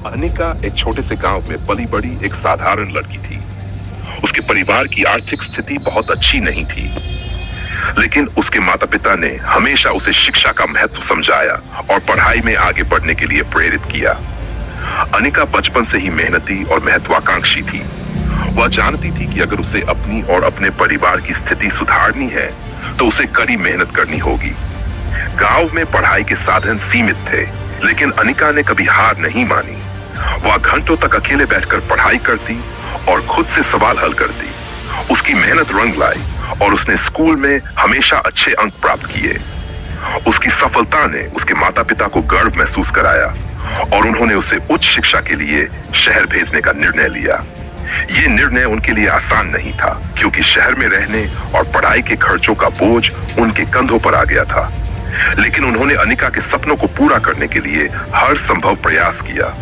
अनिका एक छोटे से गांव में पली बड़ी एक साधारण लड़की थी। उसके परिवार की आर्थिक स्थिति बहुत अच्छी नहीं थी, लेकिन उसके माता पिता ने हमेशा उसे शिक्षा का महत्व समझाया और पढ़ाई में आगे बढ़ने के लिए प्रेरित किया। अनिका बचपन से ही मेहनती और महत्वाकांक्षी थी। वह जानती थी कि अगर उसे अपनी और अपने परिवार की स्थिति सुधारनी है तो उसे कड़ी मेहनत करनी होगी। गांव में पढ़ाई के साधन सीमित थे, लेकिन अनिका ने कभी हार नहीं मानी। वह घंटों तक अकेले बैठकर पढ़ाई करती और खुद से सवाल हल करती। उसकी मेहनत रंग लाई और उसने स्कूल में हमेशा अच्छे अंक प्राप्त किए। उसकी सफलता ने उसके माता पिता को गर्व महसूस कराया और उन्होंने उसे उच्च शिक्षा के लिए शहर भेजने का निर्णय लिया। ये निर्णय उनके लिए आसान नहीं था, क्योंकि शहर में रहने और पढ़ाई के खर्चों का बोझ उनके कंधों पर आ गया था। लेकिन उन्होंने अनिका के सपनों को पूरा करने के लिए हर संभव प्रयास किया।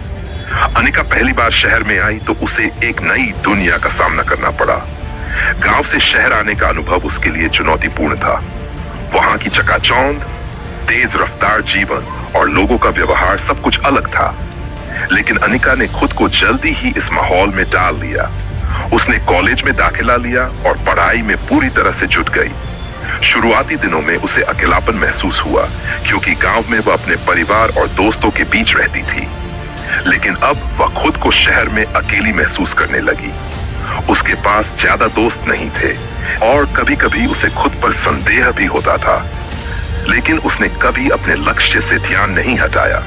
अनिका पहली बार शहर में आई तो उसे एक नई दुनिया का सामना करना पड़ा। गांव से शहर आने का अनुभव उसके लिए चुनौतीपूर्ण था। वहां की चकाचौंध, तेज रफ्तार जीवन और लोगों का व्यवहार सब कुछ अलग था। लेकिन अनिका ने खुद को जल्दी ही इस माहौल में डाल लिया। उसने कॉलेज में दाखिला लिया और पढ़ाई में पूरी तरह से जुट गई। शुरुआती दिनों में उसे अकेलापन महसूस हुआ, क्योंकि गांव में वह अपने परिवार और दोस्तों के बीच रहती थी। लेकिन अब वह खुद को शहर में अकेली महसूस करने लगी। उसके पास ज्यादा दोस्त नहीं थे और कभी-कभी उसे खुद पर संदेह भी होता था। लेकिन उसने कभी अपने लक्ष्य से ध्यान नहीं हटाया।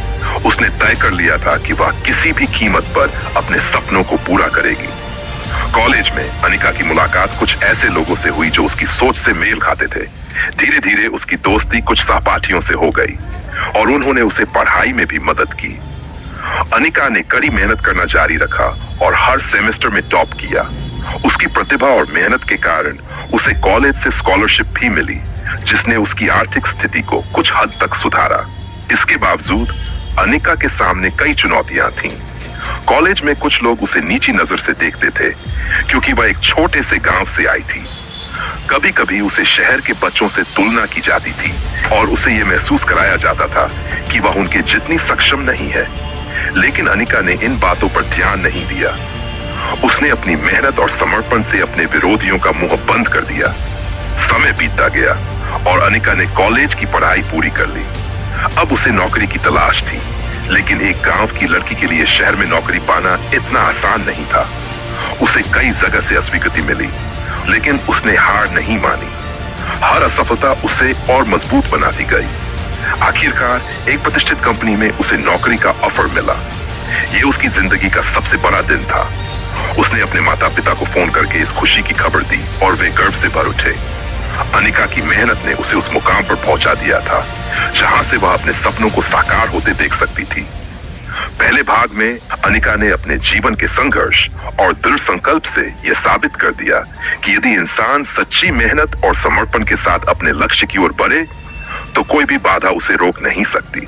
उसने तय कर लिया था कि वह किसी भी कीमत पर अपने सपनों को पूरा करेगी। कॉलेज में अनिका की मुलाकात कुछ ऐसे लोगों से हुई जो उसकी सोच से मेल खाते थे। धीरे धीरे उसकी दोस्ती कुछ सहपाठियों से हो गई और उन्होंने उसे पढ़ाई में भी मदद की। अनिका ने कड़ी मेहनत करना जारी रखा और हर सेमेस्टर में टॉप किया। उसकी प्रतिभा और मेहनत के कारण उसे कॉलेज से स्कॉलरशिप भी मिली, जिसने उसकी आर्थिक स्थिति को कुछ हद तक सुधारा। इसके बावजूद अनिका के सामने कई चुनौतियां थीं। कॉलेज में कुछ लोग उसे नीची नजर से देखते थे, क्योंकि वह एक छोटे से गांव से आई थी। कभी-कभी उसे शहर के बच्चों से तुलना की जाती थी और उसे यह महसूस कराया जाता था कि वह उनके जितनी सक्षम नहीं है। लेकिन अनिका ने इन बातों पर ध्यान नहीं दिया। उसने अपनी मेहनत और समर्पण से अपने विरोधियों का मुंह बंद कर दिया। समय बीतता गया और अनिका ने कॉलेज की पढ़ाई पूरी कर ली। अब उसे नौकरी की तलाश थी, लेकिन एक गांव की लड़की के लिए शहर में नौकरी पाना इतना आसान नहीं था। उसे कई जगह से अस्वीकृति मिली, लेकिन उसने हार नहीं मानी। हर असफलता उसे और मजबूत बनाती गई। आखिरकार एक प्रतिष्ठित कंपनी में उसे नौकरी का ऑफर मिला। ये उसकी जिंदगी का सबसे बड़ा दिन था। उसने अपने माता पिता को फोन करके इस खुशी की खबर दी और वे गर्व से भर उठे। अनिका की मेहनत ने उसे उस मुकाम पर पहुंचा दिया था जहां से वह अपने सपनों को साकार होते देख सकती थी। पहले भाग में अनिका ने अपने जीवन के संघर्ष और दृढ़ संकल्प से यह साबित कर दिया कि यदि इंसान सच्ची मेहनत और समर्पण के साथ अपने लक्ष्य की ओर बढ़े तो कोई भी बाधा उसे रोक नहीं सकती।